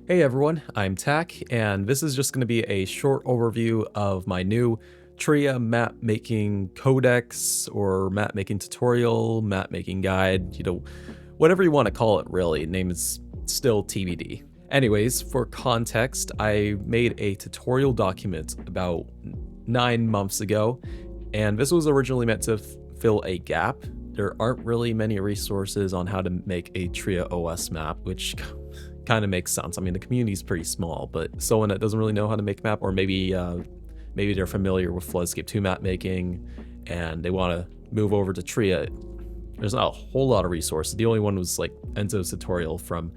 Hey everyone, I'm Tack, and this is just going to be a short overview of my new TRIA map making codex or map making tutorial, map making guide, whatever you want to call it really. Name is still TBD. Anyways, for context, I made a tutorial document about 9 months ago, and this was originally meant to fill a gap. There aren't really many resources on how to make a TRIA.OS map, which kind of makes sense. I mean, the community is pretty small, but someone that doesn't really know how to make a map, or maybe they're familiar with Floodscape 2 map making and they want to move over to TRIA, there's not a whole lot of resources. The only one was like Enzo's tutorial from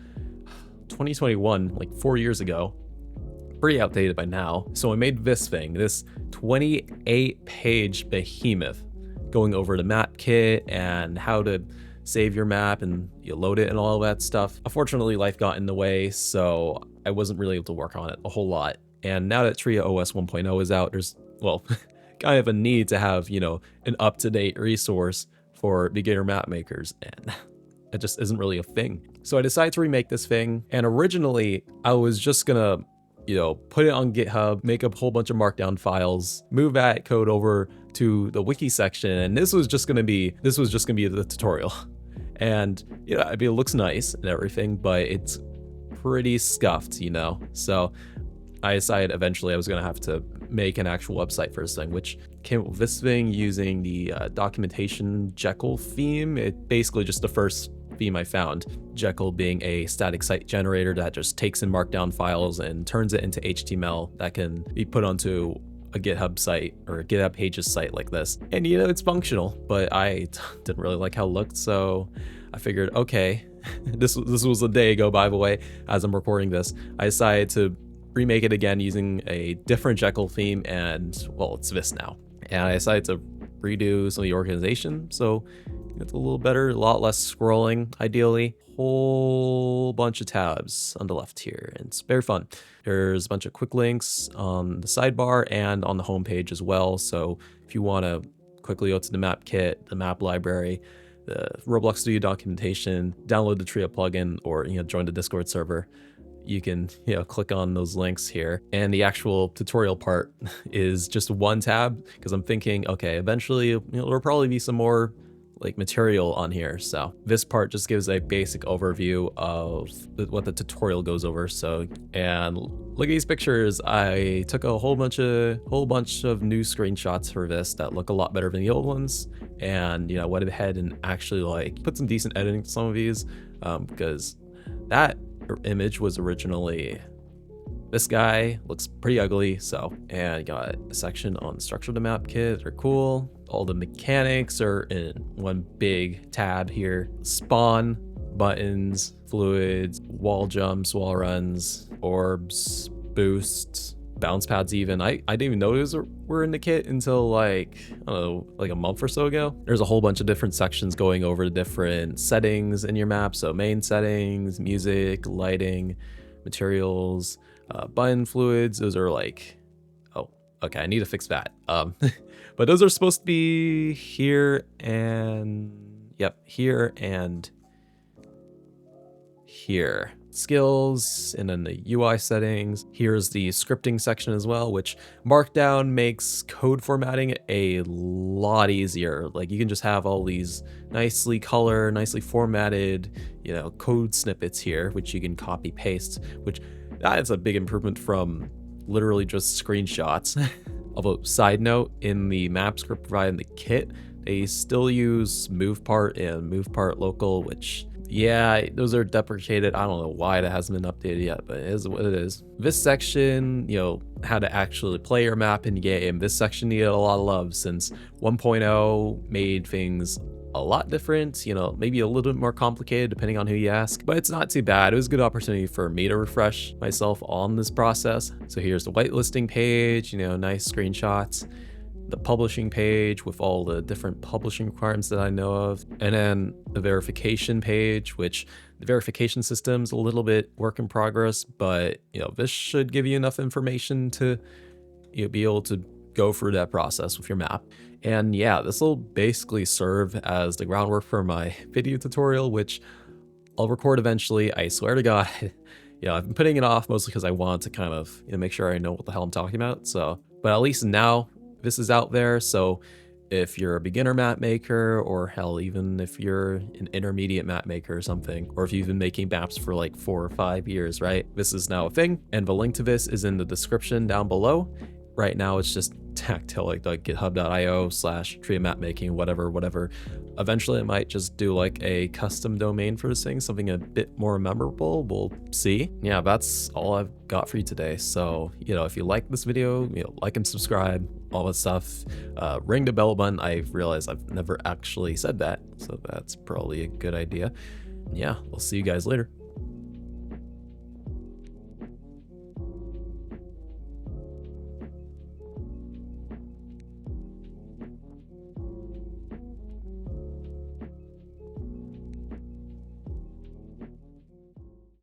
2021, like 4 years ago. Pretty outdated by now. So I made this thing, this 28-page behemoth going over the map kit and how to save your map and you load it and all that stuff. Unfortunately, life got in the way, so I wasn't really able to work on it a whole lot. And now that TRIA.OS 1.0 is out, there's, well, kind of a need to have, an up-to-date resource for beginner map makers, and it just isn't really a thing. So I decided to remake this thing, and originally I was just gonna put it on GitHub, make a whole bunch of markdown files, move that code over to the wiki section, and this was just gonna be the tutorial. And I mean, it looks nice and everything, but it's pretty scuffed, So I decided eventually I was gonna have to make an actual website for this thing, which came up with this thing using the documentation Jekyll theme. It basically just the first theme I found, Jekyll being a static site generator that just takes in markdown files and turns it into HTML that can be put onto a GitHub site or a GitHub Pages site like this. And it's functional, but I didn't really like how it looked, so I figured, okay, this was a day ago, by the way, as I'm recording this. I decided to remake it again using a different Jekyll theme, and well, it's this now. And I decided to redo some of the organization, so it's a little better, a lot less scrolling, ideally. Whole bunch of tabs on the left here, and it's very fun. There's a bunch of quick links on the sidebar and on the home page as well. So if you want to quickly go to the map kit, the map library, the Roblox Studio documentation, download the TRIA plugin, or join the Discord server, you can click on those links here. And the actual tutorial part is just one tab, because I'm thinking, okay, eventually there'll probably be some more like material on here. So this part just gives a basic overview of what the tutorial goes over. So, and look at these pictures. I took a whole bunch of new screenshots for this that look a lot better than the old ones, and went ahead and actually like put some decent editing to some of these, because that image was originally this guy, looks pretty ugly. So, and you got a section on the structure of the map kit. They're cool. All the mechanics are in one big tab here. Spawn, buttons, fluids, wall jumps, wall runs, orbs, boosts, bounce pads even. I didn't even know those were in the kit until like, I don't know, like a month or so ago. There's a whole bunch of different sections going over the different settings in your map. So main settings, music, lighting, materials, button fluids. Those are like, oh, okay, I need to fix that. But those are supposed to be here and, yep, here and here. Skills, and then the UI settings. Here's the scripting section as well, which Markdown makes code formatting a lot easier. Like you can just have all these nicely colored, nicely formatted, code snippets here, which you can copy paste, which that is a big improvement from literally just screenshots. Although, side note, in the map script provided in the kit, they still use move part and move part local, which, yeah, those are deprecated. I don't know why that hasn't been updated yet, but it is what it is. This section, how to actually play your map in game, this section needed a lot of love since 1.0 made things a lot different, maybe a little bit more complicated depending on who you ask, but it's not too bad. It was a good opportunity for me to refresh myself on this process. So here's the whitelisting page, nice screenshots, the publishing page with all the different publishing requirements that I know of, and then the verification page, which the verification system's a little bit work in progress, but this should give you enough information to be able to go through that process with your map. And yeah, this will basically serve as the groundwork for my video tutorial, which I'll record eventually. I swear to God, I've been putting it off mostly because I want to kind of make sure I know what the hell I'm talking about. So, but at least now this is out there. So if you're a beginner map maker, or hell, even if you're an intermediate map maker or something, or if you've been making maps for like 4 or 5 years, right? This is now a thing, and the link to this is in the description down below. Right now it's just tactile, like github.io/TRIA mapmaking, whatever. Eventually I might just do like a custom domain for this thing, something a bit more memorable. We'll see. Yeah, that's all I've got for you today. So, if you like this video, like and subscribe, all that stuff. Ring the bell button. I realize I've never actually said that, so that's probably a good idea. Yeah, we'll see you guys later.